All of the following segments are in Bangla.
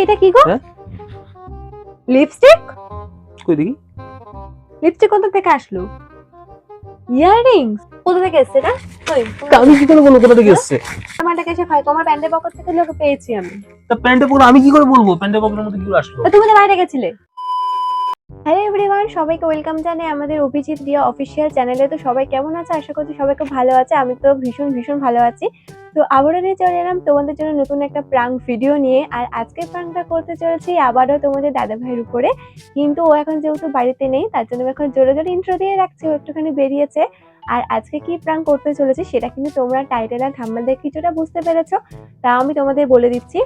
এটা কি গো? হ্যাঁ লিপস্টিক? কই দেখি। লিপস্টিক কোথা থেকে আসলো? ইয়াররিংস কোথা থেকে এসেছে না? কই আমি কি করে বলবো কোথা থেকে এসেছে? আমারটা কেসে খাই তোমার প্যান্টের পকেট থেকে লোকে পেয়েছি আমি। তা প্যান্টের পকেট আমি কি করে বলবো প্যান্টের পকেটের মধ্যে কি করে আসলো? তো তুমি তো বাইরে গেছিলে। হ্যালো এভরিওয়ান, সবাইকে ওয়েলকাম জানাই আমাদের অভিজিৎ দিয়া অফিসিয়াল চ্যানেলে। তো সবাই কেমন আছে? আশা করছি সবাই খুব ভালো আছে। আমি তো ভীষণ ভীষণ ভালো আছি। তো আবারও নিয়ে চলে এলাম তোমাদের জন্য নতুন একটা প্রাঙ্ক ভিডিও নিয়ে। আর আজকের প্রাঙ্কটা করতে চলেছি আবারও তোমাদের দাদা ভাইয়ের উপরে। কিন্তু ও এখন যেহেতু বাড়িতে নেই, তার জন্য এখন জোরে জোরে ইন্ট্রো দিয়ে রাখছি, ও একটুখানি বেরিয়েছে। আর আজকে কি প্রাঙ্ক করতে চলেছি সেটা কিন্তু তোমরা টাইটেল আর থাম্বনেল দেখে কিছুটা বুঝতে পেরেছো। তা আমি তোমাদের বলে দিচ্ছি,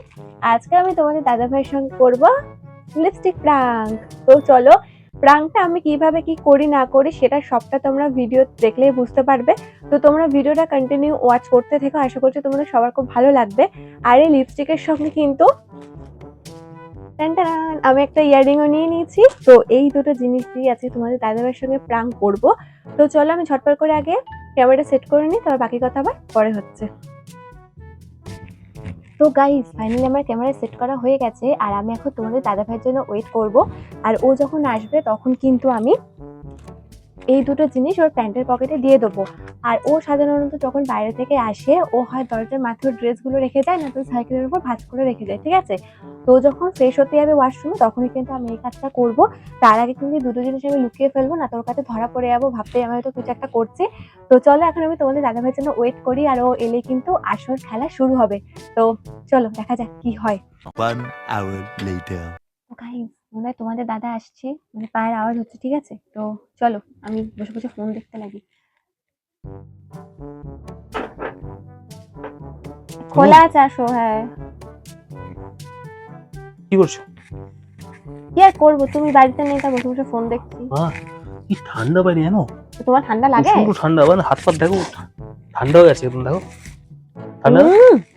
আজকে আমি তোমাদের দাদা ভাইয়ের সঙ্গে করবো লিপস্টিক প্রাঙ্ক। তো চলো, প্রাঙ্কটা আমি কিভাবে কি করি না করি সেটা সবটা তোমরা ভিডিও দেখলেই বুঝতে পারবে। তো তোমরা ভিডিওটা কন্টিনিউ ওয়াচ করতে থেকো, আশা করছি তোমাদের সবার খুব ভালো লাগবে। আর এই লিপস্টিকের সঙ্গে কিন্তু আমি একটা ইয়াররিংও নিয়ে নিয়েছি। তো এই দুটো জিনিস দিয়ে আছে তোমাদের দাদাভাইয়ের সঙ্গে প্রাঙ্ক করব। তো চলো আমি ঝটপট করে আগে ক্যামেরাটা সেট করে নিই, তারপর বাকি কথা আবার পরে হচ্ছে। তো গাইস ফাইনালি আমার ক্যামেরা সেট করা হয়ে গেছে, আর আমি এখন তোমাদের দাদা ভাইয়ের জন্য ওয়েট করব। আর ও যখন আসবে তখন কিন্তু আমি এই দুটো জিনিস ওর প্যান্টের পকেটে দিয়ে দেবো। আর ও সাধারণত যখন বাইরে থেকে আসে, ও হয় দরজার মাথায় ড্রেসগুলো রেখে যায়, না তো সাইকেলের উপর ভাঁজ করে রেখে যায়, ঠিক আছে? তো যখন ফ্রেশ হতে যাবে ওয়াশরুমে, তখনই কিন্তু আমি এই কাজটা করব। তার আগে কিন্তু দুটো জিনিস আমি লুকিয়ে ফেলবো, না তোর কাছে ধরা পড়ে যাবো, ভাবতে আমি হয়তো কিছু একটা করছি। তো চলো এখন আমি তোমাদের দাদা ভাইয়ের জন্য ওয়েট করি, আর ও এলে কিন্তু আসল খেলা শুরু হবে। তো চলো দেখা যাক কি হয়। 1 hour later. গাইস মনে হয় তোমাদের দাদা আসছে, মানে পায়ের আওয়াজ হচ্ছে, ঠিক আছে? তো চলো আমি বসে বসে ফোন দেখতে লাগি। খোলা আছে, আসো। হ্যাঁ কি করছো? কি আর করবো, তুমি বাড়িতে নেই, তা বসে বসে ফোন দেখছি। কি ঠান্ডা বাইরে জানো? তো তোমার ঠান্ডা লাগে? প্রচন্ড ঠান্ডা, মানে হাত পা দেখো ঠান্ডা হয়ে গেছে একদম, দেখো ঠান্ডা।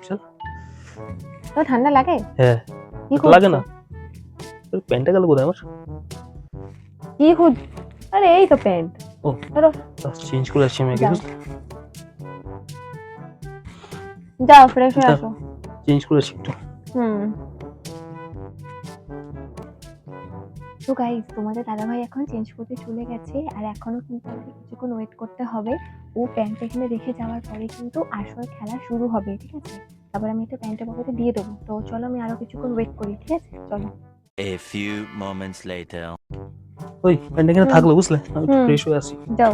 চল তোমার ঠান্ডা লাগে? হ্যাঁ কি লাগে না। প্যান্টটা গেল কোথায় আমার? কি খুঁজ? আরে এই তো প্যান্ট। ও ধরো চেঞ্জ করে আসছি আমি আগে। যাও ফ্রেশ হয়ে আসো। চেঞ্জ করে আসছি একটু। তো গাইস তোমাদের দাদাভাই এখন চেঞ্জ করতে চলে গেছে, আর এখনো কিন্তু আমাকে কিছুক্ষণ ওয়েট করতে হবে। ও প্যান্ট এখানে রেখে যাওয়ার পরে কিন্তু আসল খেলা শুরু হবে, ঠিক আছে? তারপর আমি এটা প্যান্টের পকেটে দিয়ে দেবো। তো চলো আমি আরো কিছুক্ষণ ওয়েট করি, ঠিক আছে? চলো। A few moments later. ওই প্যান্টটা এখানে থাকলো, বুঝলে? আমি একটু ফ্রেশ হয়ে আসি। যাও।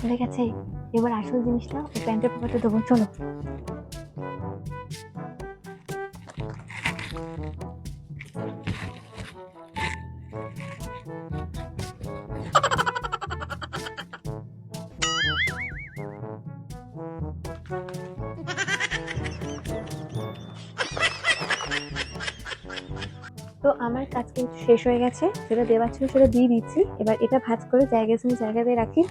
চলে গেছে, এবার আসল জিনিসটা ওই প্যান্টের পকেটে দেবো, চলো। তো আমার কাজ কিন্তু শেষ হয়ে গেছে, যেটা দেওয়ার ছিল সেটা দিয়ে দিচ্ছি। এবার এটা ভাঁজ করে জায়গাতে রাখি,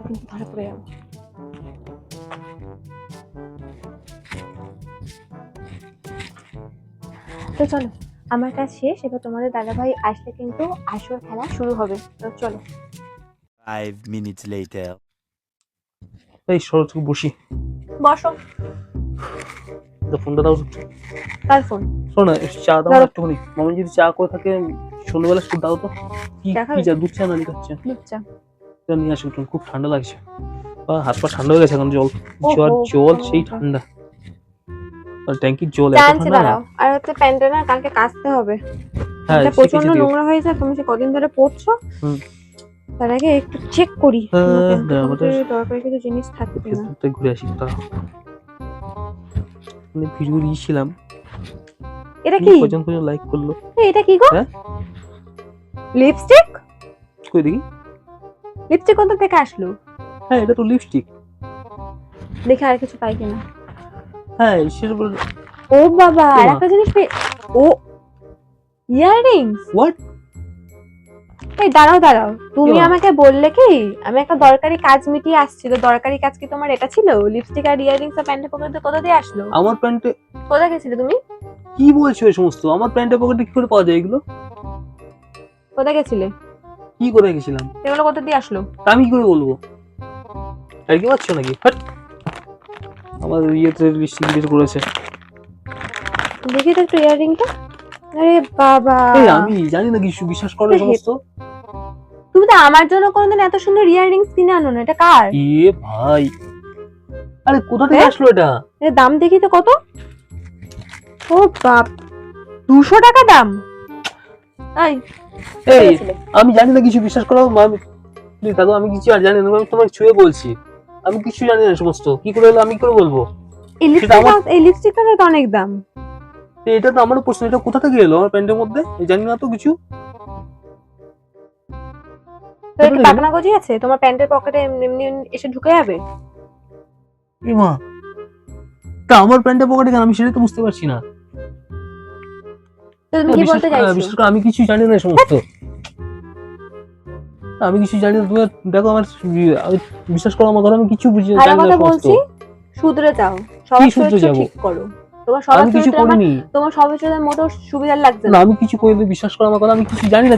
কিন্তু ধরা পড়ে যাবো। তো চলো আমার কাজ শেষ, এবার তোমাদের দাদাভাই আসলে কিন্তু আসল খেলা শুরু হবে। তো চলো। 5 minutes later. এই সরো একটু বসি। বসো। তো ফোনটা দাও। কার ফোন? শোনো না, চা দাও না একটুখানি। মামি যদি চা করে থাকে সন্ধ্যাবেলা একটু দাও তো। কি চা? দুধ চা না লিকার চা? দুধ চা। তো নিয়ে আসো একটু, খুব ঠান্ডা লাগছে। হাত পা ঠান্ডা হয়ে গেছে এখন। জল সেই ঠান্ডা। আর ট্যাঙ্কির জল এত ঠান্ডা না। আর হচ্ছে প্যান্টটা না কালকে কাচতে হবে। হ্যাঁ এটা প্রচন্ড নোংরা হয়ে যায়, তুমি সে কদিন ধরে পড়ছো। তার আগে একটু চেক করি দরকারি কিছু জিনিস থাকবে না। ফেসবুকটা ঘুরে আসি। আমি ভিডিও দিয়েছিলাম, এটা কি কজন লাইক করলো? এটা কি গো? লিপস্টিক? কই দেখি। লিপস্টিক কোথা থেকে আসলো? হ্যাঁ এটা তো লিপস্টিক। দেখে আর কিছু পাই কিনা। হ্যাঁ সেটা বল। ও বাবা, আর একটা জিনিস ও ইয়াররিংস। হোয়াট? এই দাঁড়াও, তুমি আমাকে বললে কি আমি একটা দরকারি কাজ মিটিয়ে আসছি? তো দরকারি কাজ কি তোমার এটা ছিল? লিপস্টিক আর ইয়াররিংস আর প্যান্টের পকেটে কোথা দিয়ে আসলো? আমার প্যান্টে কোথায় গেছিলে তুমি? কি বলছো এই সমস্ত? আমার প্যান্টের পকেটে কি করে পাওয়া যায় এগুলো? কোথায় গেছিলে? কি করে গেছিলাম? এগুলো কোথা দিয়ে আসলো? আমি কি করে বলবো? আর কি পাচ্ছ নাকি? আমার ইয়েতে লিস্ট করেছে। দেখি তো একটু ইয়াররিংটা। আরে বাবা, এই আমি জানি না কিছু, বিশ্বাস করো এই সমস্ত। তুমি তো আমার জন্য কোনদিন এত সুন্দর ইয়াররিংস কিনে আনো না, এটা কার? এ ভাই, আরে কোথা থেকে আসলো এটা? এর দাম দেখি তো কত। ও বাপ, 200 টাকা দাম। এই এই আমি জানি না কিছু, বিশ্বাস করো আমি, প্লিজ দাদু আমি কিছু আর জানি না, আমি তোমাকে ছুঁয়ে বলছি আমি কিছু জানি না সমস্ত। কি করে হলো আমি কি করে বলবো? এই লিপস্টিকটার তো অনেক দাম। এটা তো আমারও প্রশ্ন, এটা কোথা থেকে এলো আমার প্যান্টের মধ্যে? জানি না তো কিছু। তো একটু টাকা গজি আছে তোমার প্যান্টের পকেটে এমনি এসে ঢুকে যাবে? এ মা, তা আমার প্যান্টের পকেটে কেন আমি সেটা তো বুঝতে পারছি না। তো তুমি কি বলতে চাইছো? বিশেষ করে আমি কিছু জানি না এই সমস্ত, আমি কিছু জানি না। তুমি দেখো আমার, আমি বিশ্বাস করো আমার কথা, আমি কিছু বুঝি ভালো জানি না কথা সমস্ত। বলছি, শুধরে যাও, সব শুধরে চরিত্র যাবো? ঠিক করো। তোমার সব আমি কিছু চরিত্র করিনি। তোমার সব চরিত্রের মোটেও সুবিধার লাগছে না না। আমি কিছু করিনি, বিশ্বাস করো আমার কথা, আমি কিছু জানি না।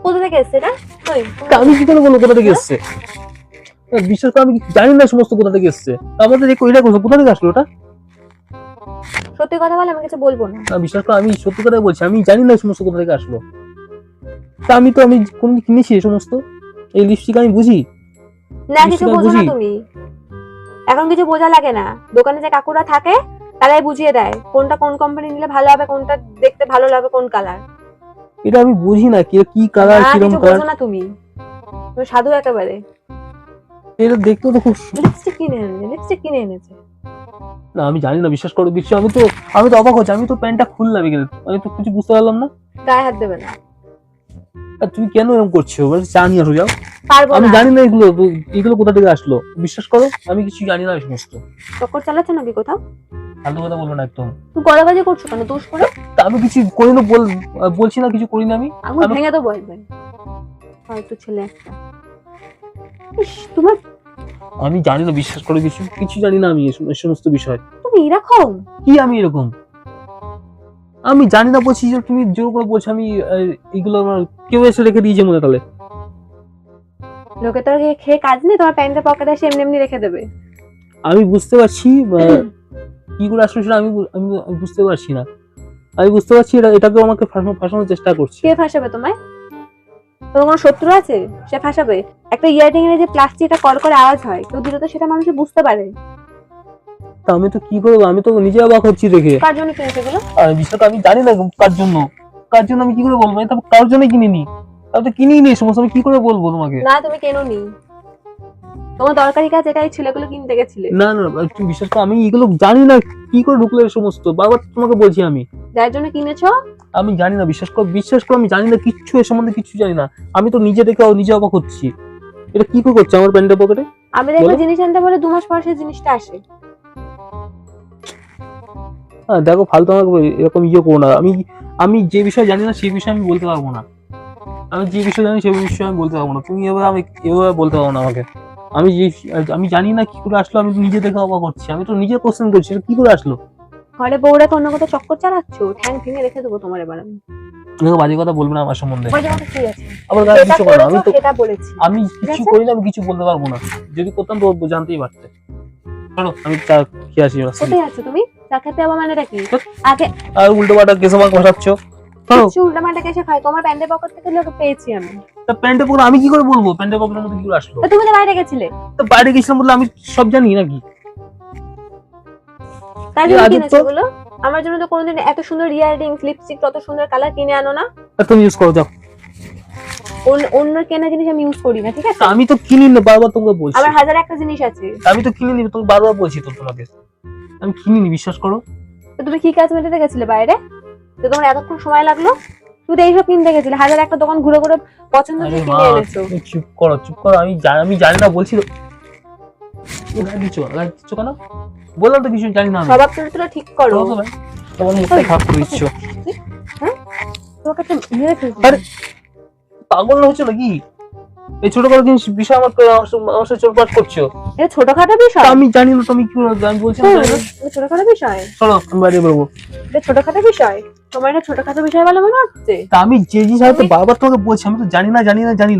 কোথা থেকে এসেছে এটা? কই? তা আমি কি করে বলবো কোথা থেকে এসছে? বিশ্বাস করো আমি জানি না সমস্ত কোথা থেকে এসছে। আমাদের এই কইরা কোথা থেকে আসলো ওটা? সত্যি কথা বলে আমি কিছু বলবো না। না বিশ্বাস করো আমি সত্যি কথা বলছি, আমি জানি না এই সমস্ত কোথা থেকে আসলো। তা আমি কোনদিন কিনেছি এই সমস্ত? এই লিপস্টিক আমি বুঝি না, কিছু নিশ্চয়ই বোঝো না বুঝি। তুমি। এখন কিছু বোঝা লাগে না, দোকানে যে কাকুরা থাকে তারাই বুঝিয়ে দেয় কোনটা কোন কোম্পানি নিলে ভালো হবে, কোনটা দেখতে ভালো লাগবে, কোন কালার। এটা আমি বুঝি না কি কালার না, কিরকম কিছু কালার। বোঝো না তুমি, তুমি সাধু একেবারে। এটা দেখতে তো খুব লিপস্টিক কিনে এনেছে। না আমি জানি না, বিশ্বাস করো বিশ্ব, আমি তো অবাক হচ্ছি। আমি তো প্যান্টটা খুললাম এখানে, আমি তো কিছু বুঝতে পারলাম না। গায়ে হাত দেবে না। আর তুমি কেন এরকম করছো? চা নিয়ে আসো যাও। পারবো আমি না। জানি না এগুলো কোথা থেকে আসলো, বিশ্বাস করো আমি কিছু জানি না এই সমস্ত। চক্কর চালাচ্ছ নাকি কোথাও? ফালতু কথা বলবো না একদম। তুমি গলাবাজি করছো কেন দোষ করে? তা আমি কিছু করি না, বলছি না কিছু করি না আমি। আঙুল ভেঙে দেবো একবার, হয়তো ছেলে একটা। ইস, তোমার, আমি জানি না, বিশ্বাস করো কিছু জানি না আমি এই সমস্ত বিষয়। তুমি এরকম? কি আমি এরকম? আমি জানি না বলছি যে তুমি জোর করে বলছো আমি এগুলো আমার কেউ এসে রেখে দিয়েছে মনে তাহলে। লোকে তোর খেয়ে কাজ নেই, তোমার প্যান্টের পকেটে এসে এমনি এমনি রেখে দেবে। আমি বুঝতে পারছি কি করে আসলে সেটা আমি বুঝতে পারছি না। আমি বুঝতে পারছি এটাকে আমাকে ফাঁসানোর চেষ্টা করছে। কে ফাঁসাবে তোমায়? তোমার কোনো শত্রু আছে সে ফাঁসাবে? একটা ইয়াররিং এর যে প্লাস্টিকটা কল করে আওয়াজ হয়, কেউ দিলে তো সেটা মানুষ বুঝতে পারে। তা আমি তো কি করবো, আমি তো নিজে অবাক হচ্ছি দেখে। কার জন্য কিনেছে এগুলো? আর বিষয়টা আমি জানি না কার জন্য আমি কি করে বলবো? আমি তো কার জন্য কিনিনি, আমি তো কিনিই নি সমস্ত। আমি কি করে বলবো তোমাকে? না, তুমি কেনোনি, তোমার দরকারি কাজ এটাই ছিল, এগুলো কিনতে গেছিলে। না না তুমি বিশ্বাস করো আমি এগুলো জানি না কি করে ঢুকলো এই সমস্ত। বারবার তোমাকে বলছি আমি যার জন্য কিনেছো। আমি জানি না, বিশ্বাস করো আমি জানি না কিচ্ছু, এর সম্বন্ধে কিচ্ছু জানি না। আমি তো নিজে দেখে নিজে অবাক হচ্ছি, এটা কি করে করছে আমার প্যান্টের পকেটে? আমি একটা জিনিস আনতে বলে 2 মাস পর সেই জিনিসটা আসে। হ্যাঁ দেখো, ফালতু আমাকে এরকম করো না। আমি যে বিষয় জানি না সেই বিষয়ে আমি বলতে পারবো না। আমি যে বিষয় জানি সেই বিষয়ে আমি বলতে পারবো না। তুমি এভাবে বলতে পারবো না আমাকে। আমি জানি না কি করে আসলো, আমি নিজে দেখে অবাক হচ্ছি। আমি তো নিজে কোশ্চেন করছি এটা কি করে আসলো। ঘরে বউরা অন্য কোথাও চক্কর চালাচ্ছ, ঠ্যাং ভেঙে রেখে দেবো তোমার এবার আমি। দেখো বাজে কথা বলবো না আমার সম্বন্ধে। বাজে কথা কি আছে? আবার গায়ে এটা কিছু করো না। করেছো, সেটা বলেছি। আমি কিছু আছে? করি না, আমি কিছু বলতে পারবো না। যদি করতাম তো জানতেই পারতে। চলো আমি চা খেয়ে আসি। কোথায় আছো তুমি? চা খেতে যাবো মানেটা কি? আগে আর উল্টো পাল্টা কেসে আমাকে বসাচ্ছ। চলো। কিছু উল্টাপাল্টা কেসে খাই, তোমার প্যান্টের পকেট থেকে লোক পেয়েছি আমি। তা প্যান্টের পকেট আমি কি করে বলবো প্যান্টের পকেটের মধ্যে কি করে আসলো? তা তুমি তো বাইরে গেছিলে, তো বাইরে গেছিলাম বলে আমি সব জানি নাকি? তাই জন্য আদিত্য? কিনেছো এগুলো? আমার জন্য তো কোনোদিন এত সুন্দর ইয়াররিংস, লিপস্টিক, কত সুন্দর কালার কিনে আনো না। তা তুমি ইউজ করো যাও। অন্য কেনা জিনিস আমি ইউজ করি না, ঠিক আছে? তা আমি তো কিনি না, বারবার তোমাকে বলছি। আমার হাজার একটা জিনিস আছে। আমি তো কিনে নিবি, তুমি বারবার বলছি তো তোমাকে আমি কিনিনি, বিশ্বাস করো। তো তুমি কি কাজ মেটাতে গেছিলে বাইরে, তো তোমার এতক্ষণ সময় লাগলো? তুমি তো এইসব কিনতে গেছিলে, হাজার একটা দোকান ঘুরে ঘুরে পছন্দ আরে করে মা, কিনে এনেছো। তুমি চুপ করো। আমি জানি না বলছি তো। গায়ে দিচ্ছ কেন? বললাম তো কিছু জানি না আমি। স্বভাব চরিত্র ঠিক করো। চলো তো ভাই, তোমার মুখটা খারাপ করে দিচ্ছ। হ্যাঁ, তোমাকে একটা মেরে ফেলবো। আরে পাগল না হচ্ছে নাকি? এই ছোটখাটো জিনিস বিষয় আমার সাথে চোটপাট করছো। এটা ছোটখাটো বিষয়? তা আমি জানি না তুমি কি করে, আমি বলছি না জানি না। এটা ছোটখাটো বিষয়? চলো আমি বাইরে বেরোবো। এটা ছোটখাটো বিষয়? তোমার এটা ছোটখাটো বিষয় বলে মনে হচ্ছে? তা আমি যে জিনিস হয়তো বারবার তোমাকে বলছি, আমি তো জানি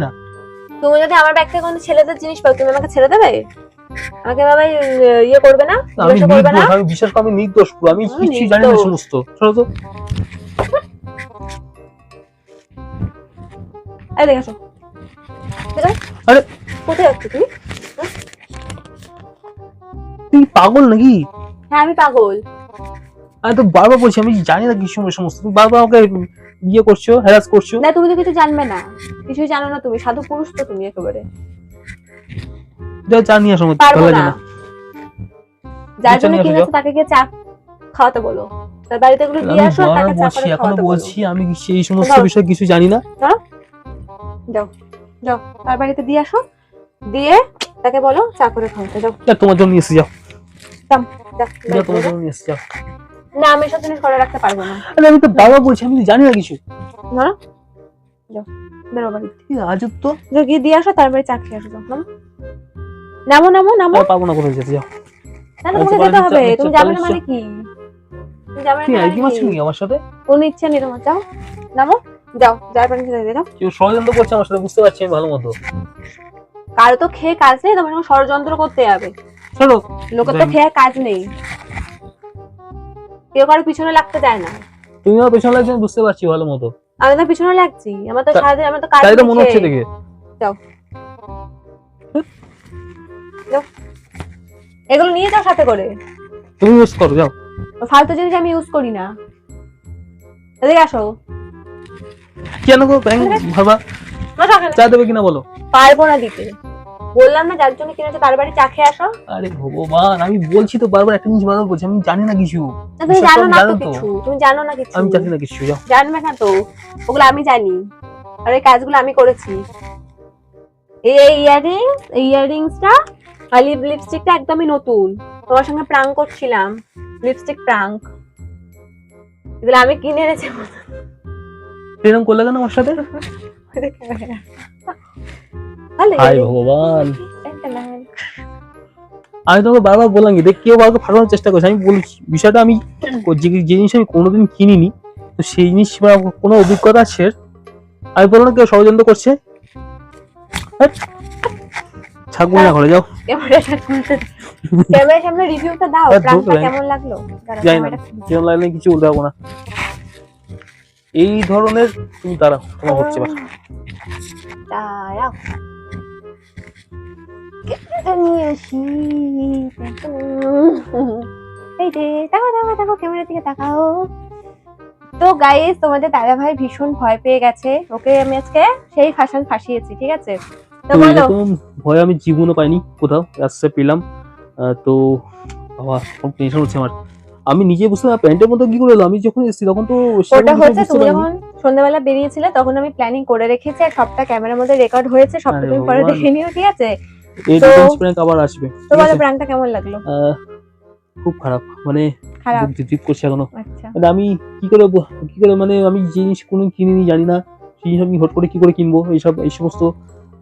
না। তুমি যদি আমার ব্যাগ থেকে কোনো ছেলেদের জিনিস পাও, তুমি আমাকে ছেড়ে দেবে? আমাকে বাবা ইয়ে করবে না, আমি জিজ্ঞাসা করবে না। নির্দোষ, আমি বিশ্বাস করো আমি নির্দোষ পুরো, আমি কিছুই জানি না নির্দোষ। সমস্ত। চলো তো। এই দেখো আরে কোথায় যাচ্ছ তুমি? তুই পাগল নাকি? হ্যাঁ আমি পাগল। আমি তো বারবার বলছি আমি জানি না কিছু সমস্ত, তুমি বারবার আমাকে ইয়ে করছো, হ্যারাস করছো। না তুমি তো কিছু জানবে না, কিছুই জানো না তুমি, সাধু পুরুষ তো তুমি একেবারে। যা জানি আসলে পারবো ভালো লাগে না, না। যার নিচে জন্য নিয়ে আসো, কিনেছো তাকে গিয়ে চা খাওয়াতে বলো, তার বাড়িতে এগুলো দিয়ে আমি আসো, বারবার তাকে চা বলছি, করে এখনো খাওয়াতে বলো। বলছি আমি সেই সমস্ত দাও। বিষয়ে কিছু জানি না। যাও যাও তার বাড়িতে দিয়ে আসো, দিয়ে তাকে বলো চা করে খাওয়াতে। যাও যা, তোমার জন্য নিয়ে এসে যাও, যাও, যা যাও, তোমার যাও। জন্য নিয়ে এসে যাও। না আমি এসব জিনিস করে রাখতে পারবো না। আরে আমি তো বারবার বলছি আমি তো জানি না কিছু। না যাও বেরো বাড়ি থেকে। কি আজব তো। যাও গিয়ে দিয়ে আসো, তারপরে চা খেয়ে আসো। যাও নামো নামো নামো নামো। আর পাবো না কোথায় যেতে, যাও। না না তোমাকে যেতে হবে, তুমি যাবে না মানে কি? তুমি যাবে না কি মানে একই মাছ কি? নাকি আমার সাথে? কোনো ইচ্ছা নেই তোমার, যাও নামো, যাও যার পানি খেতে যাও। কেউ ষড়যন্ত্র করছে আমার সাথে, বুঝতে পারছি আমি ভালো মতো। কারো তো খেয়ে কাজ নেই, তোমার সঙ্গে ষড়যন্ত্র করতে যাবে। চলো। লোকের তো খেয়ে কাজ নেই, কেউ কারো পিছনে লাগতে চায় না। তুমি আমার পেছনে লাগছে আমি বুঝতে পারছি ভালো মতো, আমি তো পিছনে লাগছি, আমার তো সারাদিন আমার তো কাজ তাই তো নেই মনে হচ্ছে খেয়ে। দেখে। যাও যাও, এগুলো নিয়ে যাও সাথে করে। তুমি ইউজ করো, যাও। ফালতু জিনিস আমি ইউজ করি না। এদিকে আসো। কেন গো ব্যাংক ভাবা বসো এখানে। চা দেবে কিনা বলো। পারবো না দিতে, বললাম না যার জন্য কিনেছো তার বাড়ি চা খেয়ে আসো। আরে ভগবান, আমি বলছি তো বারবার একটা জিনিস বারবার বলছি আমি জানি না কিছু। না তুমি বিশ্বাস জানো করো, না জানো তো তো। কিছু, তুমি জানো না কিছু, আমি জানি না কিছু, যাও। জানবে না তো, ওগুলো আমি জানি, আর এই কাজগুলো আমি করেছি। এই ইয়াররিংসটা আর লিপস্টিকটা একদমই নতুন, তোমার সঙ্গে প্রাঙ্ক করছিলাম, লিপস্টিক প্রাঙ্ক, এগুলো আমি কিনে এনেছি। এরকম করলে কেন আমার সাথে? ভালো হায় earring। ভগবান, টানটানা। আমি তোমাকে বারবার বললাম কি দেখ কেউ বারবার ফাটানোর চেষ্টা করছে, আমি বলছি বিষয়টা আমি যে যে জিনিস আমি কোনোদিন কিনিনি, তো সেই জিনিস বা কোনো অভিজ্ঞতা আছে, আমি বললাম না কেউ ষড়যন্ত্র করছে। ছাগল না ঘরে, যাও। ক্যামেরাটা খুলতে দে। ক্যামেরার সামনে রিভিউটা দাও, আর প্রাঙ্কটা ঢোকো, কেমন লাগলো? দাঁড়াও, জানি না ক্যামেরাটা খুলতে কেমন লাগলে কিছু বলতে পারবো না। এই ধরনের তুমি দাঁড়াও, তোমার হচ্ছে এবার। দাঁড়াও। ক্যামেরাটা নিয়ে আসি। এই যে তাকাও তাকাও তাকাও, ক্যামেরার দিকে তাকাও। তো গাইস তোমাদের দাদা ভাই ভীষণ ভয় পেয়ে গেছে, ওকে আমি আজকে সেই ফাঁসিয়েছি, ঠিক আছে? তো তো বলো। এরকম ভয় আমি জীবনও পাইনি কোথাও, আজকে পেলাম। তো বাবা খুব টেনশন হচ্ছে আমার, আমি নিজে বুঝতে না প্যান্টের মধ্যে কি করে এলো, আমি যখন এসেছি তখন তো সেরকম ওটা কিছু হচ্ছে বুঝতে তুমি পারিনি। যখন সন্ধ্যাবেলা বেরিয়েছিলে তখন আমি প্ল্যানিং করে রেখেছি, আর সবটা ক্যামেরার মধ্যে রেকর্ড হয়েছে, সবটা আরে তুমি পরে ভগবান। দেখে নিও, ঠিক আছে? এই তো- ডিফেন্স প্র্যাঙ্ক আবার আসবে, তো ঠিক বলো আছে? প্রাঙ্কটা কেমন লাগলো? খুব খারাপ, মানে খারাপ? ড্রিপ করছে এখনো। আচ্ছা মানে আমি কি করে মানে আমি জিনিস কোনো কিনিনি জানি না, সেই জিনিস আমি হট করে কি করে কিনবো, এই সমস্ত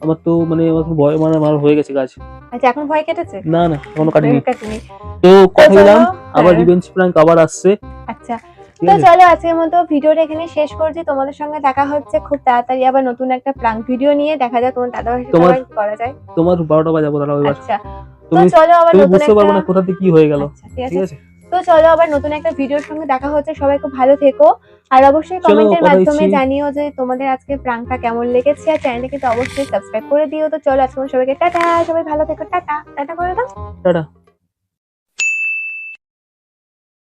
আমার তো মানে আমার তো ভয় মানে আমার হয়ে গেছে কাজ। আচ্ছা এখন ভয় কেটেছে? না না এখনো কাটিনি। কাটেনি। তো কথা চলো, দিলাম আবার হ্যাঁ। রিভেঞ্জ প্র্যাঙ্ক আবার আসছে, আচ্ছা ঠিক তো আছে? চলো আজকের মতো ভিডিওটা এখানে শেষ করছি, তোমাদের সঙ্গে দেখা হচ্ছে খুব তাড়াতাড়ি আবার নতুন একটা প্রাঙ্ক ভিডিও নিয়ে, দেখা যাক তোমার দাদা ভাইয়ের সাথে তোমার- আবার কি করা যায়। তোমার 12টা বাজাবো দাঁড়াও এবার, আচ্ছা তো তুমি চলো আবার তুমি নতুন বুঝতে পারবো না একটা, কোথা থেকে কি হয়ে গেল, আচ্ছা ঠিক ঠিক আছে। আছে? তো চলো আবার নতুন একটা ভিডিওর সঙ্গে দেখা হচ্ছে, সবাই খুব ভালো থেকো, আর অবশ্যই চলো, কমেন্টের কথা মাধ্যমে দিচ্ছি। জানিও যে তোমাদের আজকে প্রাঙ্কটা কেমন লেগেছে, আর চ্যানেলটা কিন্তু অবশ্যই সাবস্ক্রাইব করে দিও। তো চলো আজকে সবাইকে টাটা, সবাই ভালো থেকো, টাটা টাটা করে দাও। টাটা।